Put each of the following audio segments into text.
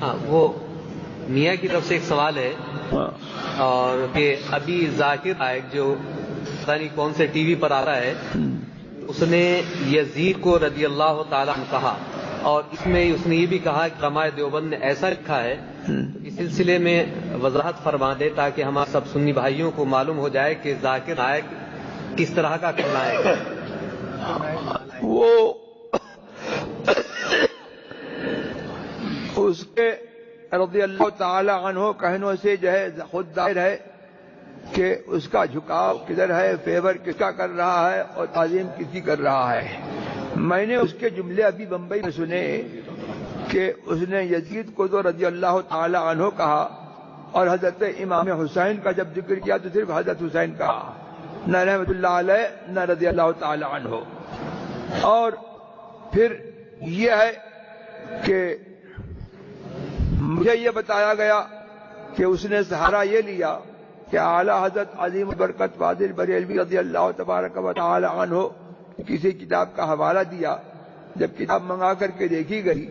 ہاں، وہ میاں کی طرف سے ایک سوال ہے اور کہ ابھی ذاکر نائک جو پتہ نہیں کون سے ٹی وی پر آ رہا ہے، اس نے یزید کو رضی اللہ تعالیٰ عنہ کہا، اور اس میں اس نے یہ بھی کہا کہ علماء دیوبند نے ایسا لکھا ہے. اس سلسلے میں وضاحت فرما دے تاکہ ہمارے سب سنی بھائیوں کو معلوم ہو جائے کہ ذاکر نائک کس طرح کا خلنائک ہے. وہ اس کے رضی اللہ تعالی عنہ کہنوں سے جو ہے خود ظاہر ہے کہ اس کا جھکاؤ کدھر ہے، فیور کس کا کر رہا ہے اور تعظیم کس کی کر رہا ہے. میں نے اس کے جملے ابھی بمبئی میں سنے کہ اس نے یزید کو تو رضی اللہ تعالی عنہ کہا، اور حضرت امام حسین کا جب ذکر کیا تو صرف حضرت حسین کہا، نہ رحمۃ اللہ علیہ نہ رضی اللہ تعالی عنہ. اور پھر یہ ہے کہ مجھے یہ بتایا گیا کہ اس نے سہارا یہ لیا کہ اعلی حضرت عظیم برکت فاضل بریلوی رضی اللہ تبارک و تعالی عنہ کسی کتاب کا حوالہ دیا. جب کتاب منگا کر کے دیکھی گئی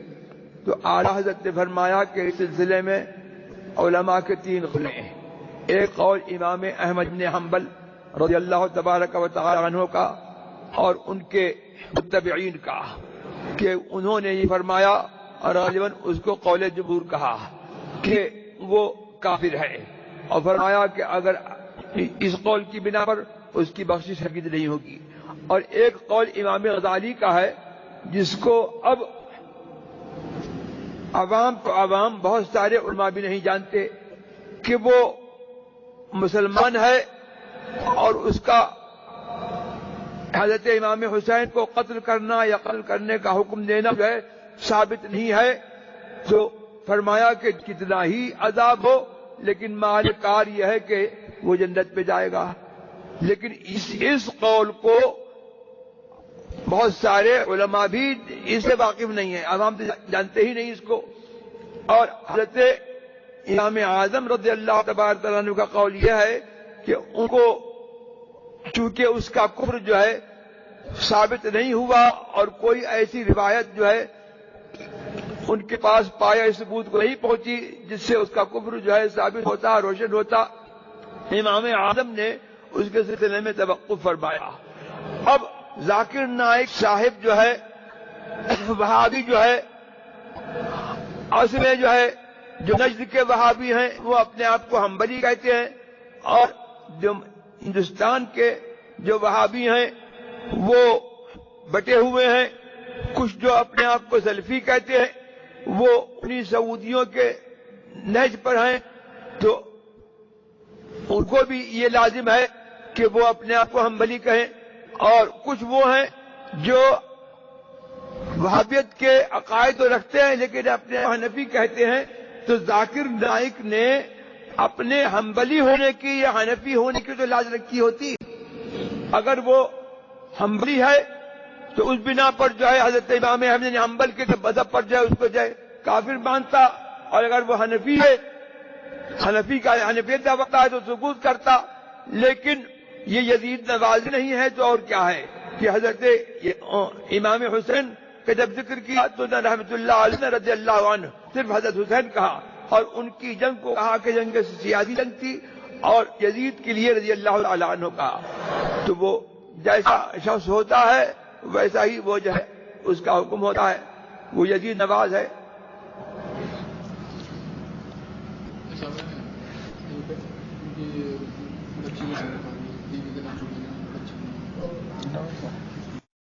تو اعلی حضرت نے فرمایا کہ اس سلسلے میں علماء کے 3 قول ہیں. ایک قول امام احمد بن حنبل رضی اللہ تبارک و تعالی عنہ کا اور ان کے متبعین کا، کہ انہوں نے یہ فرمایا اور غالباً اس کو قول جمہور کہا کہ وہ کافر ہے، اور فرمایا کہ اگر اس قول کی بنا پر اس کی بخشش ہرگز نہیں ہوگی. اور ایک قول امام غزالی کا ہے جس کو اب عوام بہت سارے علماء بھی نہیں جانتے، کہ وہ مسلمان ہے اور اس کا حضرت امام حسین کو قتل کرنا یا قتل کرنے کا حکم دینا جو ہے ثابت نہیں ہے. تو فرمایا کہ کتنا ہی عذاب ہو لیکن مال کار یہ ہے کہ وہ جنت پہ جائے گا. لیکن اس قول کو بہت سارے علماء بھی اس سے واقف نہیں ہیں، عوام تو جانتے ہی نہیں اس کو. اور حضرت امام اعظم رضی اللہ تبارک تعالیٰ عنہ کا قول یہ ہے کہ ان کو چونکہ اس کا کفر جو ہے ثابت نہیں ہوا اور کوئی ایسی روایت جو ہے ان کے پاس پایا ثبوت کو نہیں پہنچی جس سے اس کا کفر جو ہے ثابت ہوتا، روشن ہوتا، امام اعظم نے اس کے سلسلے میں توقف فرمایا. اب ذاکر نائک صاحب جو ہے وہابی جو ہے، اصل میں جو ہے جو نجد کے وہابی ہیں وہ اپنے آپ کو حنبلی کہتے ہیں، اور جو ہندوستان کے جو وہابی ہیں وہ بٹے ہوئے ہیں. کچھ جو اپنے آپ کو سلفی کہتے ہیں وہ انہی سعودیوں کے نہج پر ہیں، تو ان کو بھی یہ لازم ہے کہ وہ اپنے آپ کو حنبلی کہیں. اور کچھ وہ ہیں جو وہابیت کے عقائد تو رکھتے ہیں لیکن اپنے حنفی کہتے ہیں. تو ذاکر نائک نے اپنے حنبلی ہونے کی یا حنفی ہونے کی تو لاز رکھی ہوتی. اگر وہ حنبلی ہے تو اس بنا پر جو ہے حضرت امام احمد بن حنبل کے مذہب پر جو ہے اس کو جو ہے کافر مانتا، اور اگر وہ حنفی ہے، حنفی کا حنفیت دعویٰ ہے تو سکوت کرتا. لیکن یہ یزید نواز نہیں ہے تو اور کیا ہے کہ حضرت امام حسین کا جب ذکر کیا تو نہ رحمۃ اللہ علیہ رضی اللہ عنہ، صرف حضرت حسین کہا، اور ان کی جنگ کو کہا کہ جنگ سیاسی جنگ تھی، اور یزید کے لیے رضی اللہ عنہ کہا. تو وہ جیسا شخص ہوتا ہے ویسا ہی وہ جو ہے اس کا حکم ہوتا ہے، وہ یزید نواز ہے. بچی